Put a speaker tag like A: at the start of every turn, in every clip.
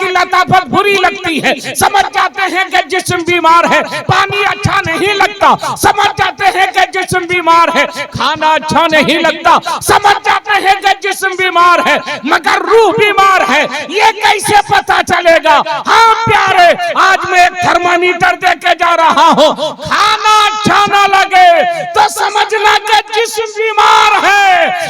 A: लताफत बुरी लगती है, समझ जाते हैं कि जिस्म बीमार है। पानी अच्छा नहीं लगता, समझ जाते हैं कि जिस्म बीमार है। खाना अच्छा नहीं लगता, समझ जाते हैं कि जिस्म बीमार है। मगर रूह बीमार है, ये कैसे पता चलेगा? हाँ प्यारे, आज मैं एक थर्मामीटर दे के जा रहा हूँ। खाना अच्छा ना लगे तो समझना कि जिस्म बीमार है,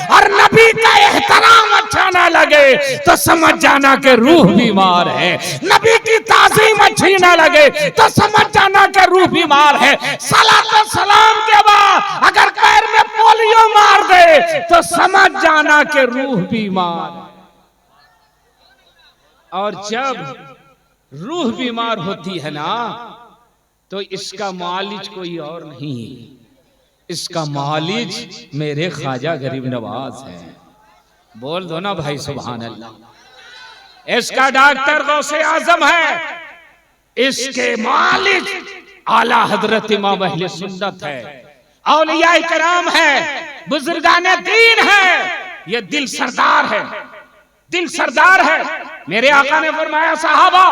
A: और नबी का एहतराम अच्छा ना लगे तो समझ जाना कि रूह बीमार है। नबी की ताज़ीम अच्छी ना लगे तो समझ जाना कि रूह बीमार है। सलात व सलाम के बाद अगर पैर में पोलियो मार दे तो समझ जाना कि रूह बीमार है। और जब रूह बीमार होती है ना, तो इसका मालिज कोई और नहीं, इसका मालिज मेरे ख्वाजा गरीब नवाज है। बोल दो ना भाई सुभान अल्लाह। इसका डॉक्टर गौसे आजम है, इसके मालिज आला हजरत इमाम अहले सुन्नत है, औलिया इकराम है, बुजुर्गाने दीन है। ये दिल सरदार है, दिल सरदार है। मेरे आका ने फरमाया, सहाबा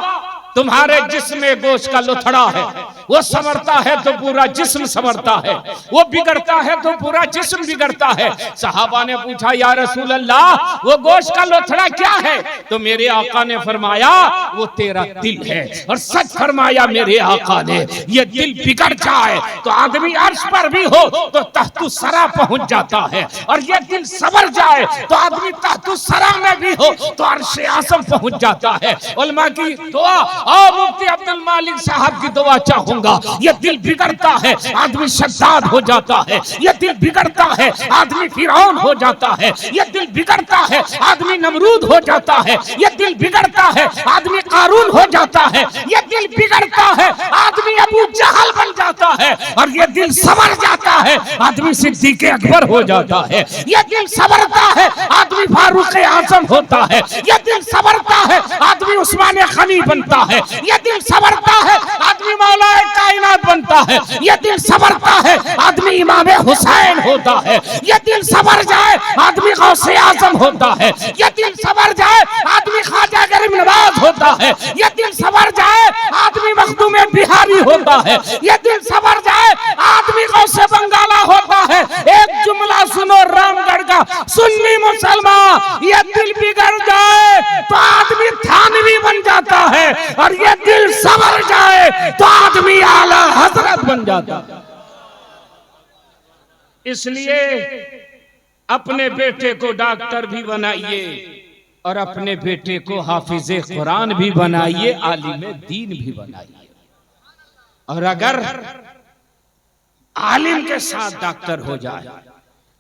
A: तुम्हारे जिस्म में गोश्त का लोथड़ा है, वो संवरता है तो पूरा जिस्म संवरता है, वो बिगड़ता है तो पूरा जिस्म बिगड़ता है। सहाबा ने पूछा, या रसूल अल्लाह वो गोश्त का लोथड़ा क्या है? तो मेरे आका ने फरमाया, वो तेरा दिल है। और सच फरमाया मेरे आका ने, ये दिल बिगड़ जाए तो आदमी अर्श पर भी हो तो तख्तु सरा पहुंच जाता है, और ये दिल संवर जाए तो आदमी तख्तु सरा में भी हो तो अर्श आज़म पहुंच जाता है। उलमा की दुआ और मुफ्ती अब्दुल मालिक साहब की दुआ चाहूंगा। ये दिल बिगड़ता है आदमी शद्दाद हो जाता है, ये दिल बिगड़ता है आदमी फिरौन हो जाता है, ये दिल बिगड़ता है आदमी नमरूद हो जाता है, ये दिल बिगड़ता है आदमी कारून हो जाता है, ये दिल बिगड़ता है आदमी अबू जहल बन जाता है, और ये दिल संवर जाता है आदमी सिद्दीक अकबर हो जाता है। ये दिल संवरता है आदमी फारूक आजम होता है, ये दिल संवरता है आदमी उस्मान गनी बनता है, ये दिल संवरता है आदमी मौलाए कायनात बनता है, ये दिल संवरता है आदमी इमाम हुसैन होता है, ये दिल संवर जाए आदमी गौसे आजम होता है, ये दिल संवर जाए आदमी ख्वाजा गरीब नवाज होता है, ये दिल संवर जाए आदमी मखदूम बिहारी होता है, ये दिल संवर जाए आदमी गौसे बंगाला होता है। एक जुमला सुनो रामगढ़ का, सुन्नी मुसलमान, ये दिल बिगड़ जाए तो आदमी थानवी बन जाता है, और ये दिल संवर जाए तो आदमी आला हजरत बन जाता है। इसलिए अपने बेटे को डॉक्टर भी बनाइए और अपने बेटे को हाफिजे कुरान भी बनाइए, आलिम दीन भी बनाइए। और अगर आलिम के साथ डॉक्टर हो जाए,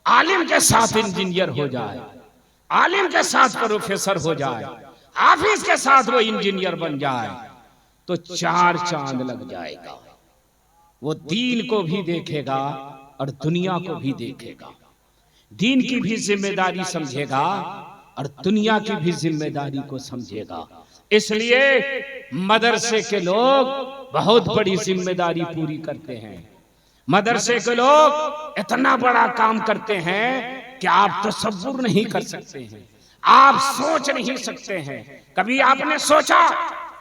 A: आलिम के साथ इंजीनियर हो जाए, आलिम के साथ प्रोफेसर हो जाए, हाफिज के साथ वो इंजीनियर बन जाए, तो 4 चांद लग जाएगा। वो दीन को भी देखेगा और दुनिया को भी देखेगा, दीन की भी जिम्मेदारी समझेगा और दुनिया की भी जिम्मेदारी को समझेगा। इसलिए मदरसे के लोग बहुत बड़ी जिम्मेदारी पूरी करते हैं। मदरसे के लोग इतना बड़ा काम करते हैं कि आप तसव्वुर नहीं कर सकते हैं, आप सोच नहीं सकते हैं। कभी आपने सोचा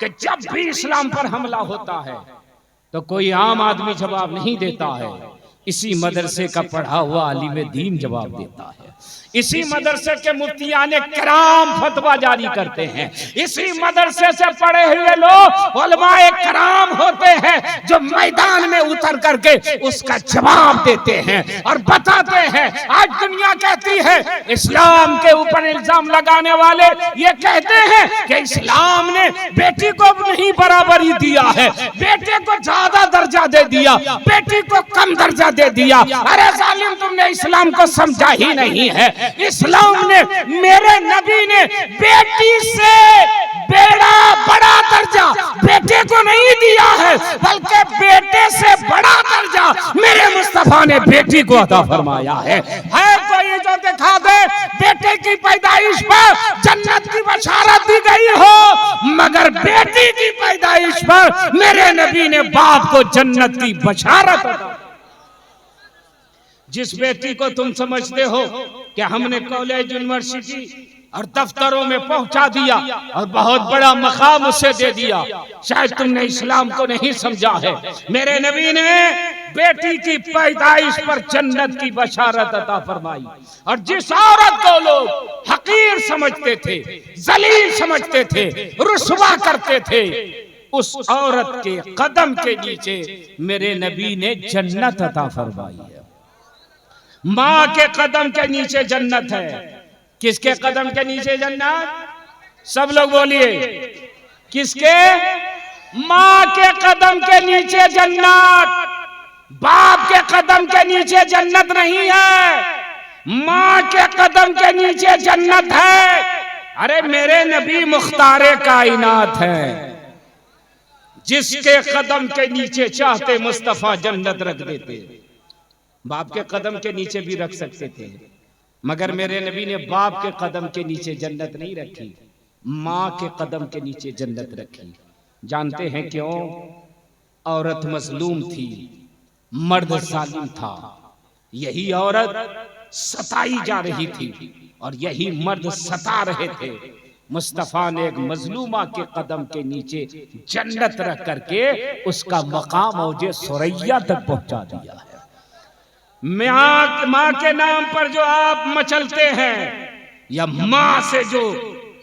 A: कि जब भी इस्लाम पर हमला होता है तो कोई आम आदमी जवाब नहीं देता है, इसी मदरसे का पढ़ा हुआ आलिम दीन जवाब देता है। इसी मदरसे के मुफ्तियाने किराम फतवा जारी करते हैं, इसी मदरसे से पढ़े हुए लोग उलमाए किराम होते हैं जो मैदान में उतर करके उसका जवाब देते हैं और बताते हैं। आज दुनिया कहती है, इस्लाम के ऊपर इल्जाम लगाने वाले ये कहते हैं कि इस्लाम ने बेटी को नहीं बराबरी दिया है, बेटे को ज्यादा दर्जा दे दिया, बेटी को कम दर्जा दे दिया। अरे जालिम, तुमने इस्लाम को समझा ही नहीं है। इस्लाम ने, मेरे नबी ने बेटी से बड़ा दर्जा बेटे को नहीं दिया है, बल्कि बेटे से बड़ा दर्जा मेरे मुस्तफा ने बेटी को अता फरमाया है। कोई जो दिखा दे बेटे की पैदाइश पर जन्नत की बशारत दी गई हो, मगर बेटी की पैदाइश पर मेरे नबी ने बाप को जन्नत की बशारत अता। जिस बेटी को तुम समझते हो कि हमने कॉलेज यूनिवर्सिटी और दफ्तरों में पहुंचा दिया और बहुत बड़ा मकाम उसे दे दिया। शायद तुमने इस्लाम को नहीं समझा है। मेरे नबी ने बेटी की पैदाइश पर जन्नत की बशारत अता फरमाई, और जिस औरत को लोग हकीर समझते थे, जलील समझते थे, रुस्वा करते थे, उस औरत के कदम के नीचे मेरे नबी ने जन्नत अता फरमाई है। माँ के कदम के नीचे जन्नत है। किसके कदम के नीचे जन्नत? सब लोग बोलिए, किसके? माँ के कदम के नीचे जन्नत। बाप के कदम के नीचे जन्नत नहीं है, माँ के कदम के नीचे जन्नत है। अरे मेरे नबी मुख्तारे कायनात है, जिसके कदम के नीचे चाहते मुस्तफा जन्नत रख देते। बाप के कदम के नीचे भी रख सकते थे, मगर मेरे नबी ने बाप के कदम के नीचे जन्नत नहीं रखी, माँ के कदम के नीचे जन्नत रखी। जानते हैं क्यों? औरत मजलूम थी, मर्द जालिम था। यही औरत सताई जा रही थी और यही मर्द सता रहे थे। मुस्तफा ने एक मजलूमा के कदम के नीचे जन्नत रख करके उसका मकाम औजे सुरैया तक पहुंचा दिया है। माँ के नाम पर जो आप मचलते हैं, या माँ से जो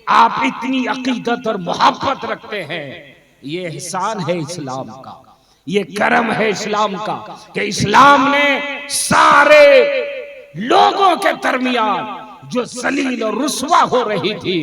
A: आप इतनी अकीदत और मोहब्बत रखते हैं, ये एहसान है इस्लाम का, ये करम है इस्लाम का कि इस्लाम ने सारे लोगों के दरमियान जो जलील और रुस्वा हो रही थी,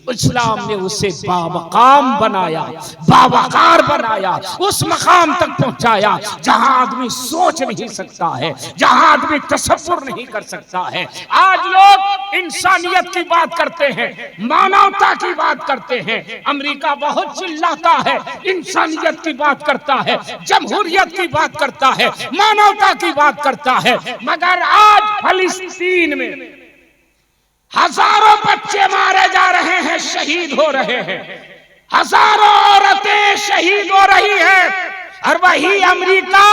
A: इस्लाम ने उसे बावकाम बनाया, बावकार बनाया, उस मकाम तक पहुंचाया जहां आदमी सोच नहीं सकता है, जहां आदमी तसव्वुर नहीं कर सकता है। आज लोग इंसानियत की बात करते हैं, मानवता की बात करते हैं। अमेरिका बहुत चिल्लाता है, इंसानियत की बात करता है, जमहूरियत की बात करता है, मानवता की बात करता है, मगर आज फिलिस्तीन में हजारों बच्चे मारे जा रहे हैं, शहीद हो रहे हैं, हजारों औरतें शहीद हो रही हैं, और वही अमेरिका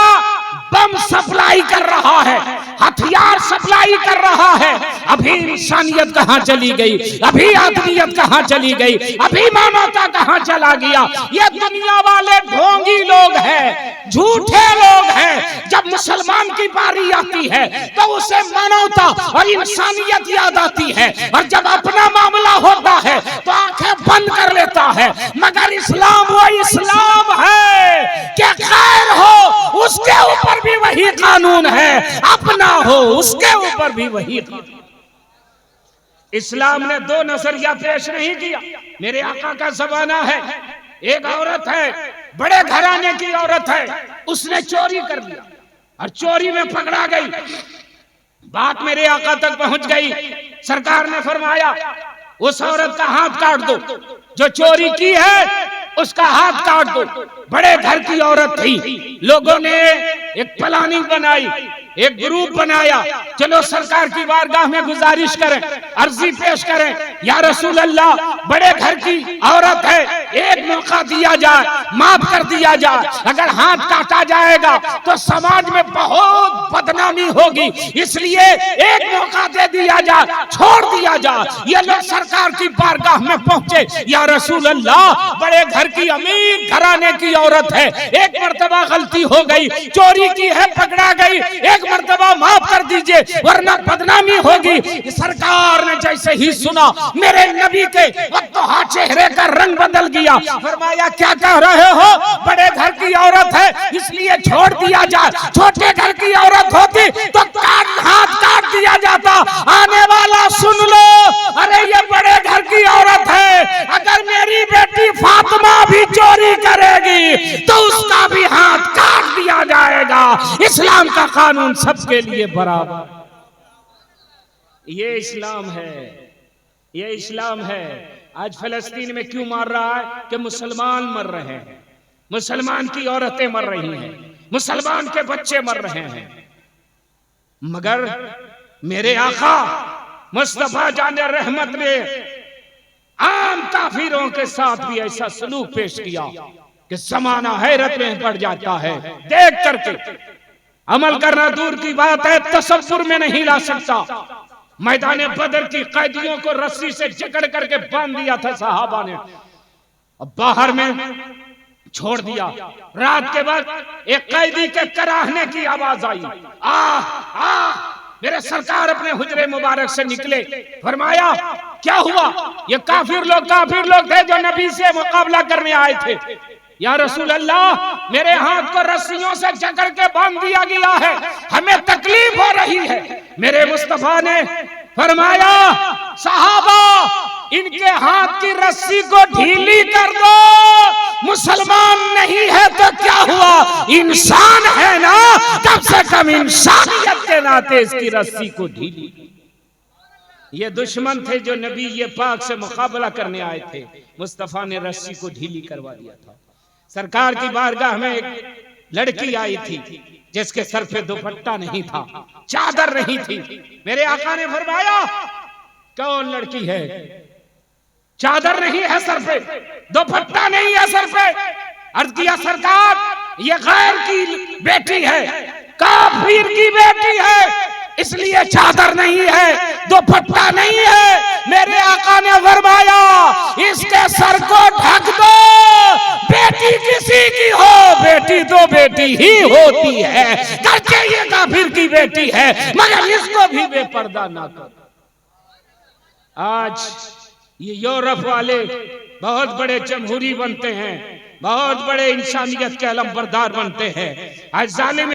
A: बम सप्लाई कर रहा है, हथियार सप्लाई कर रहा है। अभी इंसानियत कहां चली गई? अभी आदमियत कहां चली गई? अभी मानवता कहां चला गया? ये दुनिया वाले ढोंगी लोग हैं, झूठे लोग हैं। जब मुसलमान की बारी आती है तो उसे मानवता और इंसानियत याद आती है, और जब अपना मामला होता है तो आंखें बंद कर लेता है। मगर इस्लाम वो इस्लाम है कि खैर हो उसके ऊपर भी वही कानून है, अपना हो उसके ऊपर भी वही कानून। इस्लाम ने दो नजरिया पेश नहीं किया। मेरे आका का ज़माना है, एक औरत है, बड़े घराने की औरत है, उसने चोरी कर लिया और चोरी में पकड़ा गई। बात मेरे आका तक पहुंच गई। सरकार ने फरमाया उस औरत का हाथ काट दो, जो चोरी की है उसका हाथ काट दो। बड़े घर की औरत थी, लोगों ने एक प्लानिंग बनाई, एक ग्रुप बनाया, चलो सरकार की बारगाह में गुजारिश करें, अर्जी पेश करें, या रसूल अल्लाह बड़े घर की औरत है, एक मौका दिया जाए, माफ कर दिया जाए। अगर हाथ काटा जाएगा तो समाज में बहुत बदनामी होगी, इसलिए एक मौका दे दिया जाए, छोड़ दिया जाए। ये लोग सरकार की बारगाह में पहुंचे, या रसूल अल्लाह बड़े घर की अमीर घराने की औरत है, एक मर्तबा गलती हो गई, चोरी की है, पकड़ा गई, एक मर्तबा माफ कर दीजिए वरना बदनामी होगी। सरकार ने जैसे ही सुना मेरे नबी के वक्तोहा चेहरे का रंग बदल गया। फरमाया क्या कह रहे हो? बड़े घर की औरत है इसलिए छोड़ दिया जाए, छोटे घर की औरत होती तो हाथ काट दिया जाता। आने वाला सुन लो, अरे ये बड़े घर की औरत है, अगर मेरी बेटी फातिमा भी चोरी करेगी तो उसका भी हाथ काट दिया जाएगा। इस्लाम का कानून सबके लिए बराबर। ये इस्लाम है, ये इस्लाम है। आज फिलिस्तीन में क्यों मार रहा है? कि मुसलमान मर रहे हैं, मुसलमान की औरतें मर रही हैं, मुसलमान के बच्चे मर रहे हैं। मगर मेरे आका मुस्तफा जाने रहमत ने आम काफिरों के साथ भी ऐसा सलूक पेश किया कि जमाना हैरत में पड़ जाता है देख करके। अमल करना दूर की बात है, तसव्वुर में नहीं ला सकता। मैदान बदर की कैदियों को रस्सी से जकड़ करके बांध दिया था सहाबा ने, अब बाहर में छोड़ दिया। रात के बाद एक कैदी के कराहने की आवाज आई, मेरे सरकार अपने हुजरे मुबारक से निकले। फरमाया क्या हुआ? ये काफिर लोग थे जो नबी से मुकाबला करने आए थे। या रसूल अल्लाह, मेरे हाथ को रस्सियों से जकड़ के बांध दिया गया है, हमें तकलीफ हो रही है। मेरे मुस्तफा ने फरमाया, सहाबा इनके हाथ की रस्सी को ढीली कर दो। मुसलमान नहीं है तो क्या हुआ, इंसान है ना, कम से कम इंसानियत के नाते इसकी रस्सी को ढीली। ये दुश्मन थे जो नबी ये पाक से मुकाबला करने आए थे। मुस्तफा ने रस्सी को ढीली करवा दिया था। सरकार की बारगाह में एक लड़की आई थी जिसके सर पे दुपट्टा नहीं था, चादर नहीं थी। मेरे आका ने फरमाया, कौन लड़की है? चादर नहीं है सर पे, दुपट्टा नहीं है सर पे। अर्ज किया, सरकार ये गैर की बेटी है, काफिर की बेटी है, इसलिए चादर नहीं है, दुपट्टा नहीं है। मेरे आका ने फरमाया, इसके सर को ढक दो। बेटी किसी की हो, बेटी तो बेटी ही होती है, करके ये काफिर की बेटी है, मगर इसको भी बेपर्दा ना कर। आज ये यूरोप वाले बहुत बड़े जमहूरी बनते हैं, बहुत बड़े इंसानियत के अलमबरदार बनते हैं। आज जालिम